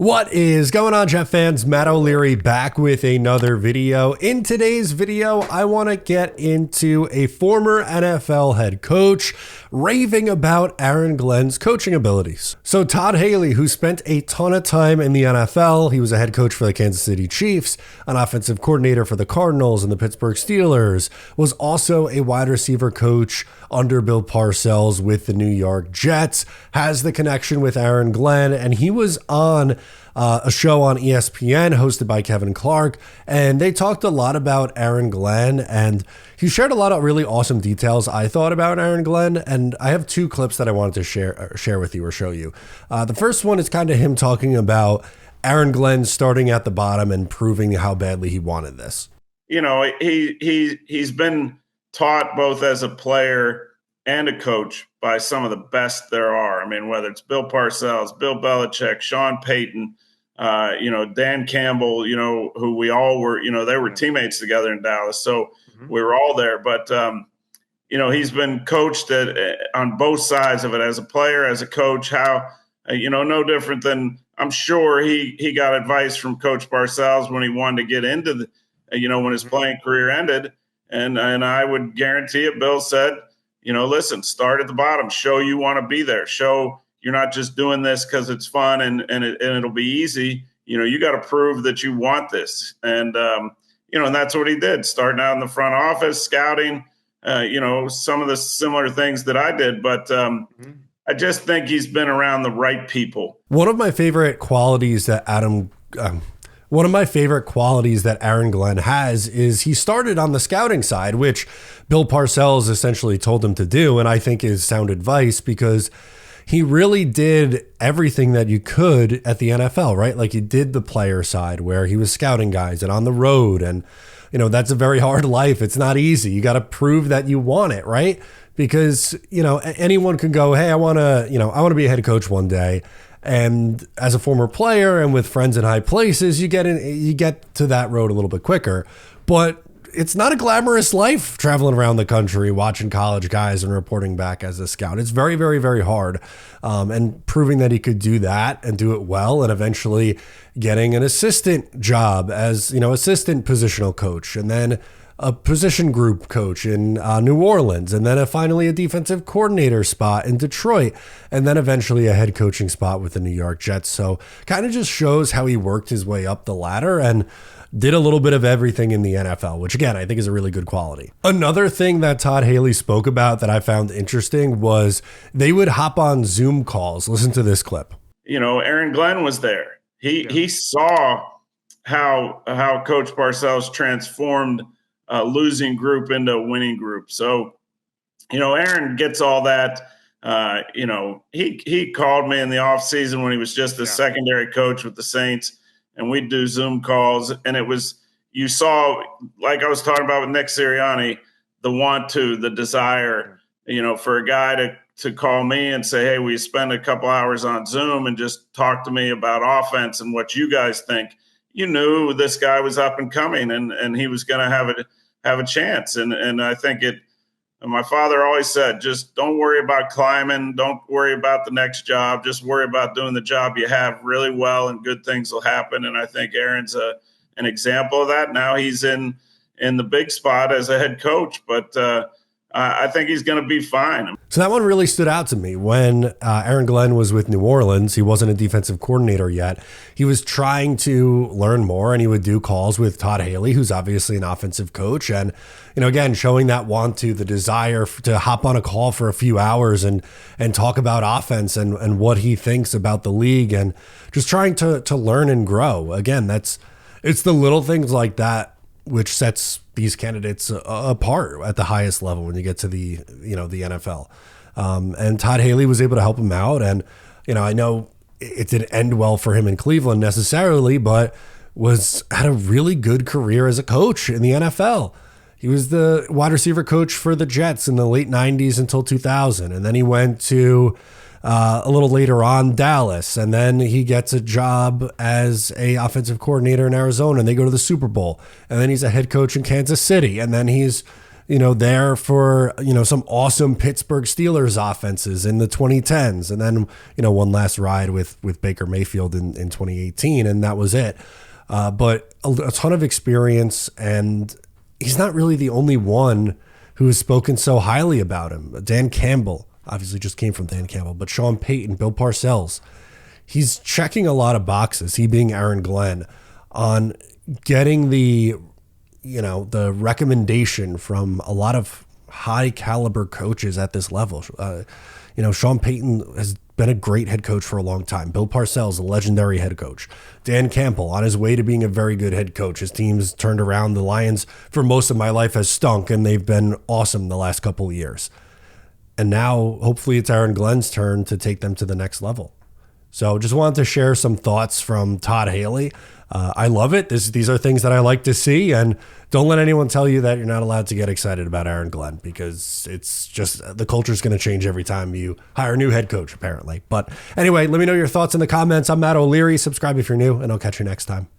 What is going on, Jet fans? Matt O'Leary back with another video. In today's video, I want to get into a former NFL head coach raving about Aaron Glenn's coaching abilities. So Todd Haley, who spent a ton of time in the NFL, he was a head coach for the Kansas City Chiefs, an offensive coordinator for the Cardinals and the Pittsburgh Steelers, was also a wide receiver coach under Bill Parcells with the New York Jets, has the connection with Aaron Glenn, and he was on a show on ESPN hosted by Kevin Clark, and they talked a lot about Aaron Glenn, and he shared a lot of really awesome details I thought about Aaron Glenn, and I have two clips that I wanted to share with you or show you. The first one is kind of him talking about Aaron Glenn starting at the bottom and proving how badly he wanted this. You know, he's been taught both as a player and a coach by some of the best there are. I mean, whether it's Bill Parcells, Bill Belichick, Sean Payton, Dan Campbell, who we all were, they were teammates together in Dallas. So we were all there. But, he's been coached on both sides of it as a player, as a coach, no different than I'm sure he got advice from Coach Parcells when he wanted to get into when his playing career ended. And I would guarantee it, Bill said, listen, start at the bottom, show you want to be there, show you're not just doing this because it's fun and it'll be easy. You got to prove that you want this. And that's what he did, starting out in the front office, scouting, some of the similar things that I did. But I just think he's been around the right people. One of my favorite qualities that Aaron Glenn has is he started on the scouting side, which Bill Parcells essentially told him to do, and I think is sound advice because he really did everything that you could at the NFL, right? Like he did the player side where he was scouting guys and on the road, and that's a very hard life. It's not easy. You got to prove that you want it, right? Because anyone can go, hey, I want to be a head coach one day. And as a former player and with friends in high places, you get to that road a little bit quicker. But it's not a glamorous life traveling around the country, watching college guys and reporting back as a scout. It's very, very, very hard. And proving that he could do that and do it well, and eventually getting an assistant job as, assistant positional coach, and then a position group coach in New Orleans, and then finally a defensive coordinator spot in Detroit, and then eventually a head coaching spot with the New York Jets. So kind of just shows how he worked his way up the ladder and did a little bit of everything in the NFL, which again, I think is a really good quality. Another thing that Todd Haley spoke about that I found interesting was they would hop on Zoom calls. Listen to this clip. Aaron Glenn was there. He saw how Coach Parcells transformed a losing group into a winning group. So, Aaron gets all that. He called me in the offseason when he was just a secondary coach with the Saints, and we'd do Zoom calls. And you saw, like I was talking about with Nick Sirianni, the desire, for a guy to call me and say, hey, will you spend a couple hours on Zoom and just talk to me about offense and what you guys think? You knew this guy was up and coming and he was going to have a chance. And I think my father always said, just don't worry about climbing. Don't worry about the next job. Just worry about doing the job you have really well, and good things will happen. And I think Aaron's an example of that. Now he's in the big spot as a head coach, but I think he's going to be fine. So that one really stood out to me. When Aaron Glenn was with New Orleans, he wasn't a defensive coordinator yet. He was trying to learn more, and he would do calls with Todd Haley, who's obviously an offensive coach. And, again, showing that the desire to hop on a call for a few hours and talk about offense and what he thinks about the league, and just trying to learn and grow. Again, it's the little things like that which sets these candidates apart at the highest level when you get to the NFL. And Todd Haley was able to help him out. And, I know it didn't end well for him in Cleveland necessarily, but had a really good career as a coach in the NFL. He was the wide receiver coach for the Jets in the late 90s until 2000. And then he went to a little later on Dallas, and then he gets a job as a offensive coordinator in Arizona, and they go to the Super Bowl, and then he's a head coach in Kansas City, and then he's there for, some awesome Pittsburgh Steelers offenses in the 2010s. And then, one last ride with Baker Mayfield in 2018, and that was it. But a ton of experience, and he's not really the only one who has spoken so highly about him. Dan Campbell, obviously just came from Dan Campbell, but Sean Payton, Bill Parcells, he's checking a lot of boxes, he being Aaron Glenn, on getting the recommendation from a lot of high caliber coaches at this level. Sean Payton has been a great head coach for a long time. Bill Parcells, a legendary head coach. Dan Campbell, on his way to being a very good head coach. His team's turned around. The Lions, for most of my life, has stunk, and they've been awesome the last couple of years. And now, hopefully, it's Aaron Glenn's turn to take them to the next level. So just wanted to share some thoughts from Todd Haley. I love it. These are things that I like to see, and don't let anyone tell you that you're not allowed to get excited about Aaron Glenn, because it's just the culture is going to change every time you hire a new head coach, apparently. But anyway, let me know your thoughts in the comments. I'm Matt O'Leary. Subscribe if you're new, and I'll catch you next time.